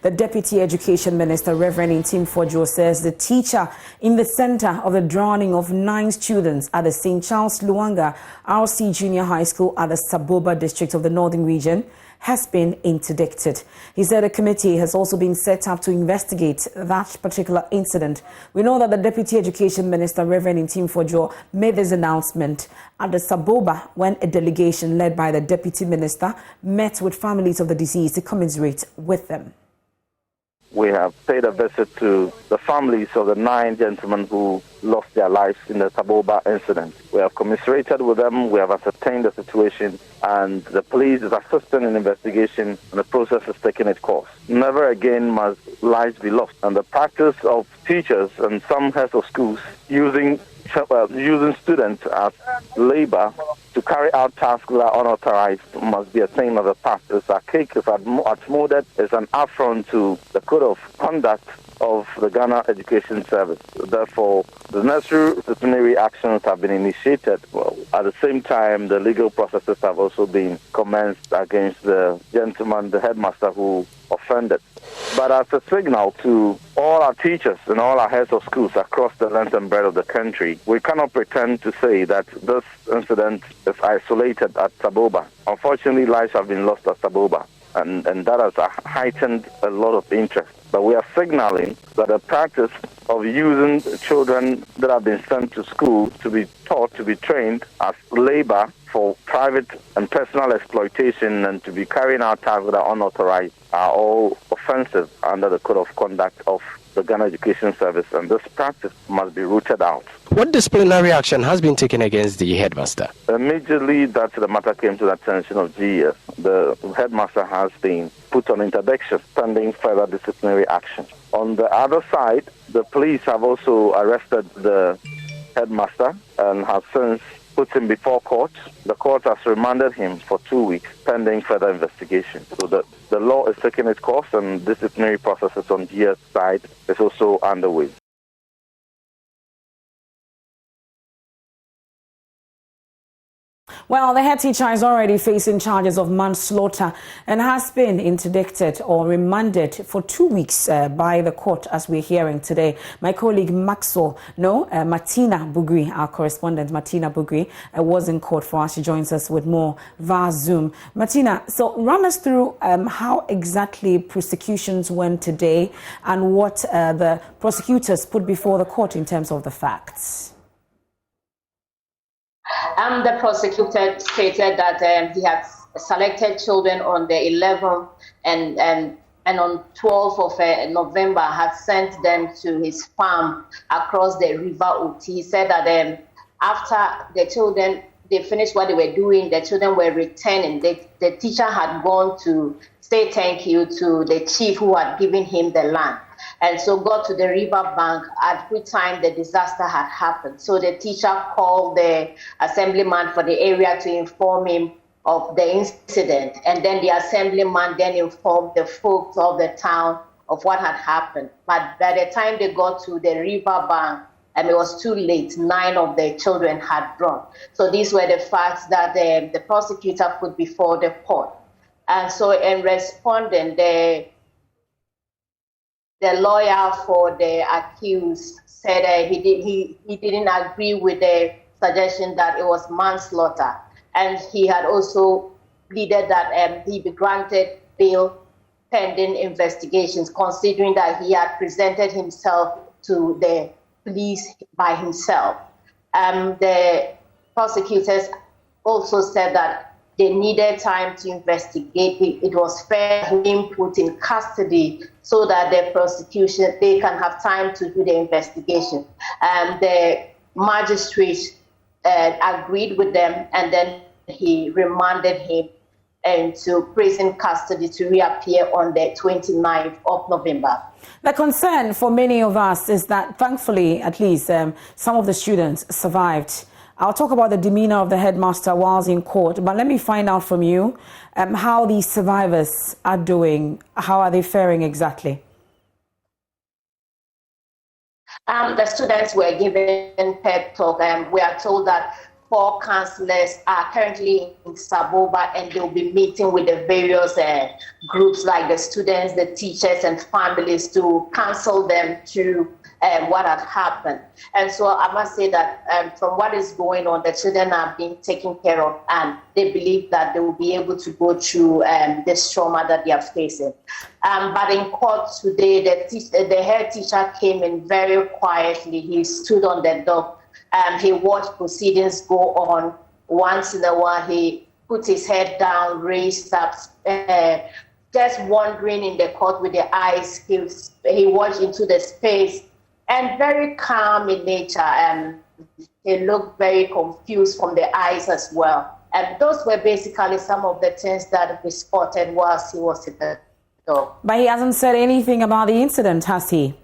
The Deputy Education Minister, Reverend Intim Fojo, says the teacher in the center of the drowning of 9 students at the St. Charles Luanga RC Junior High School at the Saboba district of the Northern Region has been interdicted. He said a committee has also been set up to investigate that particular incident. We know that the Deputy Education Minister, Reverend Intim Fojo, made this announcement at the Saboba when a delegation led by the Deputy Minister met with families of the deceased to commiserate with them. We have paid a visit to the families of the 9 gentlemen who lost their lives in the Saboba incident. We have commiserated with them, we have ascertained the situation, and the police is assisting in investigation, and the process is taking its course. Never again must lives be lost. And the practice of teachers and some heads of schools using students as labor to carry out tasks that are unauthorized must be a thing of the past. It's archaic, it's outmoded, it's an affront to the code of conduct of the Ghana Education Service. Therefore, the necessary disciplinary actions have been initiated. Well, at the same time, the legal processes have also been commenced against the gentleman, the headmaster who offended. But as a signal to all our teachers and all our heads of schools across the length and breadth of the country, we cannot pretend to say that this incident is isolated at Saboba. Unfortunately, lives have been lost at Saboba, and that has heightened a lot of interest. But we are signaling that the practice of using children that have been sent to school to be taught, to be trained as labor for private and personal exploitation and to be carrying out tasks that are unauthorized are all offensive under the code of conduct of the Ghana Education Service, and this practice must be rooted out. What disciplinary action has been taken against the headmaster? Immediately that the matter came to the attention of GS, the headmaster has been put on interdiction pending further disciplinary action. On the other side, the police have also arrested the headmaster and have since put him before court. The court has remanded him for 2 weeks pending further investigation. So the law is taking its course, and disciplinary processes on GS side is also underway. Well, the head teacher is already facing charges of manslaughter and has been interdicted or remanded for 2 weeks by the court, as we're hearing today. My colleague Martina Bugri, our correspondent Martina Bugri, was in court for us. She joins us with more via Zoom. Martina, so run us through how exactly prosecutions went today and what the prosecutors put before the court in terms of the facts. The prosecutor stated that he had selected children on the 11th and on 12th of November had sent them to his farm across the river Uti. He said that after the children, they finished what they were doing, the children were returning. The teacher had gone to say thank you to the chief who had given him the land. And so got to the river bank, at which time the disaster had happened. So the teacher called the assemblyman for the area to inform him of the incident. And then the assemblyman then informed the folks of the town of what had happened. But by the time they got to the river bank, it was too late. 9 of the children had drowned. So these were the facts that the prosecutor put before the court. And so in responding, the lawyer for the accused said he didn't agree with the suggestion that it was manslaughter. And he had also pleaded that he be granted bail pending investigations, considering that he had presented himself to the police by himself. The prosecutors also said that they needed time to investigate. It was fair to him put in custody so that the prosecution, they can have time to do the investigation. The magistrate agreed with them, and then he remanded him into prison custody to reappear on the 29th of November. The concern for many of us is that, thankfully, at least some of the students survived. I'll talk about the demeanor of the headmaster whilst in court, but let me find out from you how these survivors are doing. How are they faring exactly? The students were given pep talk, and we are told that 4 counselors are currently in Saboba, and they'll be meeting with the various groups like the students, the teachers, and families to counsel them through what had happened. And so I must say that from what is going on, the children are being taken care of, and they believe that they will be able to go through this trauma that they are facing. But in court today, the head teacher came in very quietly. He stood on the dock. He watched proceedings go on. Once in a while, he put his head down, raised up, just wandering in the court with the eyes. He watched into the space, and very calm in nature. He looked very confused from the eyes as well. And those were basically some of the things that we spotted whilst he was in the dock. But he hasn't said anything about the incident, has he?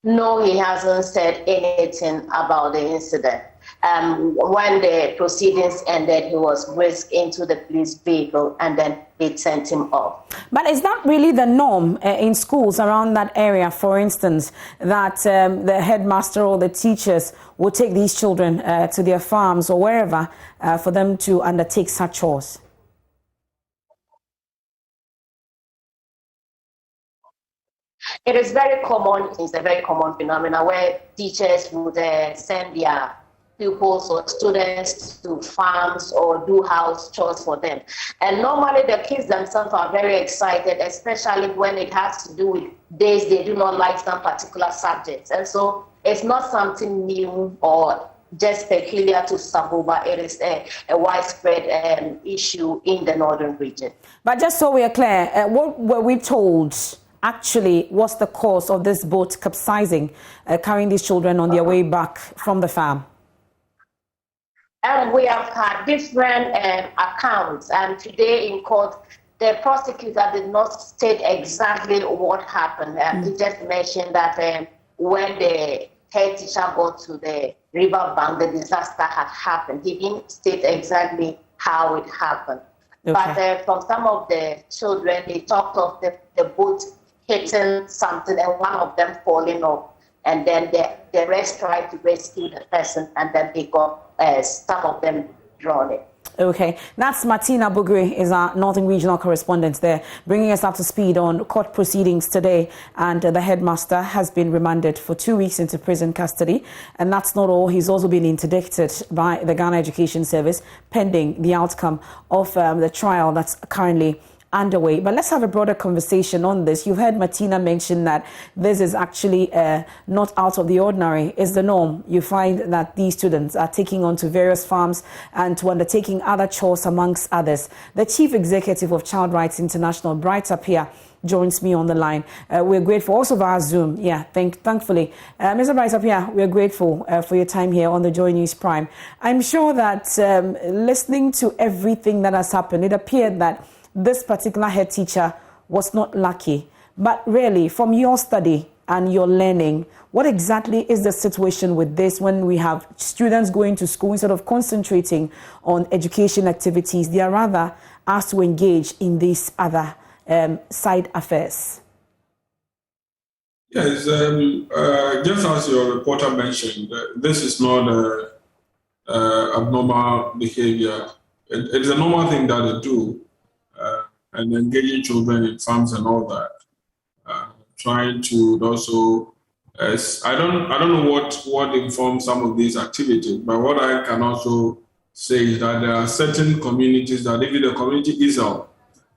No, he hasn't said anything about the incident. When the proceedings ended, he was whisked into the police vehicle, and then they sent him off. But is that really the norm in schools around that area, for instance, that the headmaster or the teachers will take these children to their farms or wherever for them to undertake such chores? It is very common. It's a very common phenomenon where teachers would send their pupils or students to farms or do house chores for them. And normally the kids themselves are very excited, especially when it has to do with days they do not like some particular subjects. And so it's not something new or just peculiar to Saboba. It is a widespread issue in the northern region. But just so we are clear, what were we told actually was the cause of this boat capsizing, carrying these children on their way back from the farm? And we have had different accounts. And today in court, the prosecutor did not state exactly what happened. He just mentioned that when the head teacher got to the river bank, the disaster had happened. He didn't state exactly how it happened. Okay. But from some of the children, they talked of the boat hitting something and one of them falling off. And then the rest tried to rescue the person, and then they got some of them drowning. Okay, that's Martina Bugri, is our Northern Regional Correspondent there, bringing us up to speed on court proceedings today. And the headmaster has been remanded for 2 weeks into prison custody. And that's not all. He's also been interdicted by the Ghana Education Service pending the outcome of the trial that's currently underway. But let's have a broader conversation on this. You've heard Martina mention that this is actually not out of the ordinary. It's the norm. You find that these students are taking on to various farms and to undertaking other chores amongst others. The Chief Executive of Child Rights International, Bright Appiah, joins me on the line. We're grateful also via Zoom. Yeah, thankfully. Mr. Bright Appiah, we're grateful for your time here on the JoyNews Prime. I'm sure that listening to everything that has happened, it appeared that this particular head teacher was not lucky. But really, from your study and your learning, what exactly is the situation with this when we have students going to school instead of concentrating on education activities? They are rather asked to engage in these other side affairs. Yes, just as your reporter mentioned, this is not abnormal behavior. It is a normal thing that they do. And engaging children in farms and all that, trying to also, I don't know what informs some of these activities, but what I can also say is that there are certain communities that even the community itself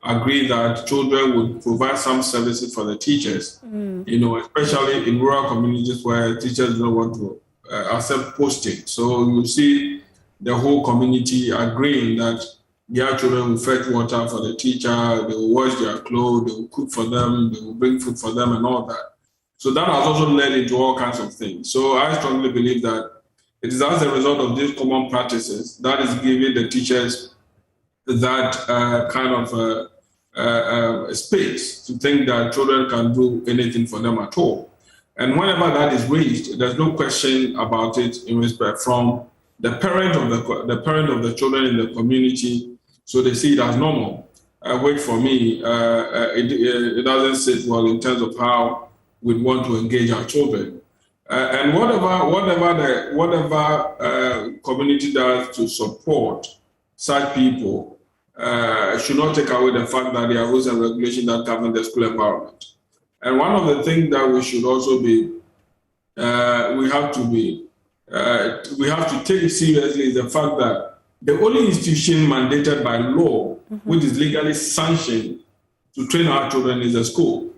agree that children would provide some services for the teachers, especially in rural communities where teachers don't want to accept posting. So you see the whole community agreeing that their children will fetch water for the teacher, they will wash their clothes, they will cook for them, they will bring food for them and all that. So that has also led into all kinds of things. So I strongly believe that it is as a result of these common practices that is giving the teachers that kind of space to think that children can do anything for them at all. And whenever that is raised, there's no question about it in respect from the parent of the children in the community. So they see it as normal. Which for me, it doesn't sit well in terms of how we'd want to engage our children. And whatever community does to support such people should not take away the fact that there are rules and regulations that govern the school environment. And one of the things that we should also be, we have to take seriously is the fact that the only institution mandated by law, which is legally sanctioned to train our children, is the school.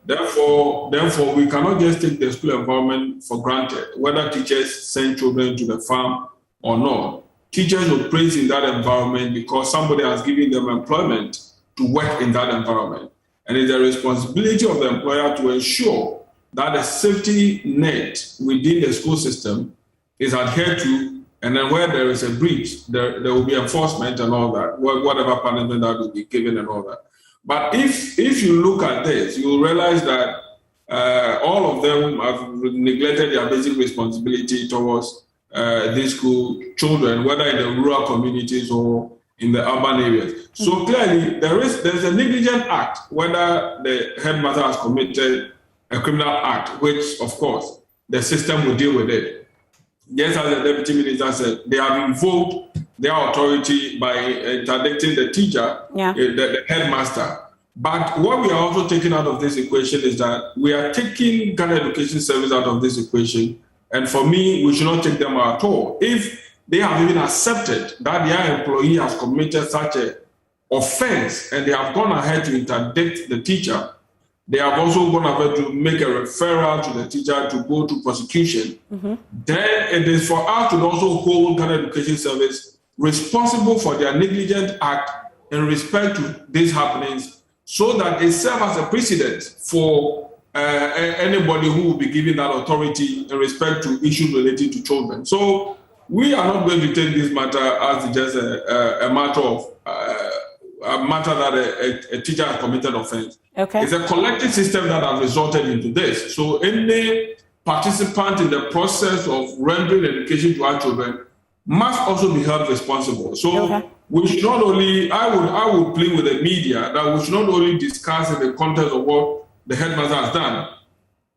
Therefore, we cannot just take the school environment for granted, whether teachers send children to the farm or not. Teachers operate in that environment because somebody has given them employment to work in that environment. And it's the responsibility of the employer to ensure that the safety net within the school system is adhered to, and then where there is a breach, there will be enforcement and all that, whatever punishment that will be given and all that. But if you look at this, you will realize that all of them have neglected their basic responsibility towards these school children, whether in the rural communities or in the urban areas. So clearly, there's a negligent act, whether the headmaster has committed a criminal act, which, of course, the system will deal with it. Just as the Deputy Minister said, they have invoked their authority by interdicting the teacher, the headmaster. But what we are also taking out of this equation is that we are taking Ghana Education Service out of this equation. And for me, we should not take them at all. If they have even accepted that their employee has committed such an offense and they have gone ahead to interdict the teacher, they have also gone ahead to make a referral to the teacher to go to prosecution. Then it is for us to also hold Ghana Education Service responsible for their negligent act in respect to these happenings, so that it serves as a precedent for anybody who will be given that authority in respect to issues related to children. So we are not going to take this matter as just a matter of a matter that a teacher has committed offense. Okay. It's a collective system that has resulted into this. So any participant in the process of rendering education to our children must also be held responsible. So we should not only, I would plead with the media that we should not only discuss in the context of what the headmaster has done.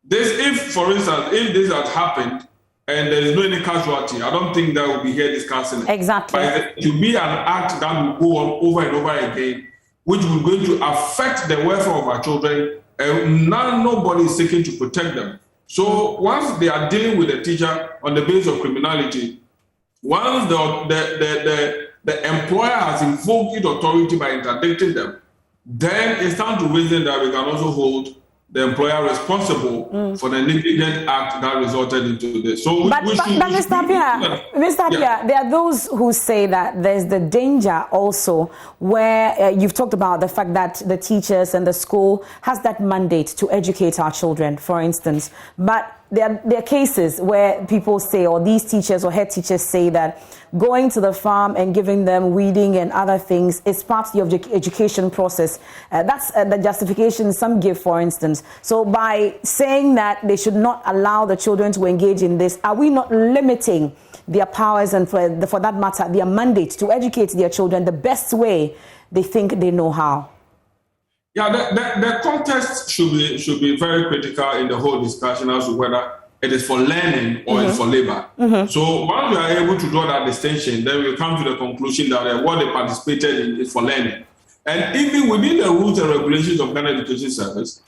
If, for instance, if this had happened and there is no any casualty, I don't think that we'll be here discussing it. Exactly. But to be an act that will go on over and over again, which will going to affect the welfare of our children, and nobody is seeking to protect them. So once they are dealing with the teacher on the basis of criminality, once the employer has invoked its authority by interdicting them, then it's time to reason that we can also hold the employer responsible for the negligent act that resulted into this. So, Mr. Appiah, there are those who say that there's the danger also where you've talked about the fact that the teachers and the school has that mandate to educate our children, for instance. But there are cases where people say, or these teachers or head teachers say, that going to the farm and giving them weeding and other things is part of the education process. That's the justification some give, for instance. So by saying that they should not allow the children to engage in this, are we not limiting their powers and, for that matter, their mandate to educate their children the best way they think they know how? Yeah, the context should be very critical in the whole discussion as to whether it is for learning or it's for labor. So once we are able to draw that distinction, then we come to the conclusion that what they participated in is for learning. And even within the rules and regulations of Ghana Education Service,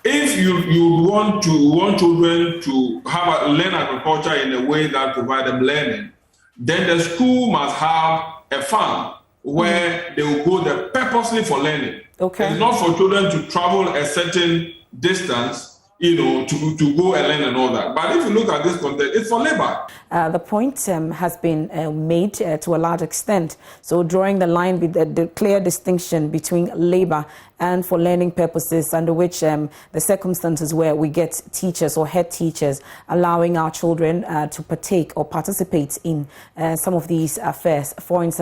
if you want children to learn agriculture in a way that provides them learning, then the school must have a farm where they will go there purposely for learning. Okay. It's not for children to travel a certain distance, to go and learn and all that. But if you look at this context, it's for labor. The point has been made to a large extent. So drawing the line with the clear distinction between labor and for learning purposes, under which the circumstances where we get teachers or head teachers allowing our children to partake or participate in some of these affairs. For instance,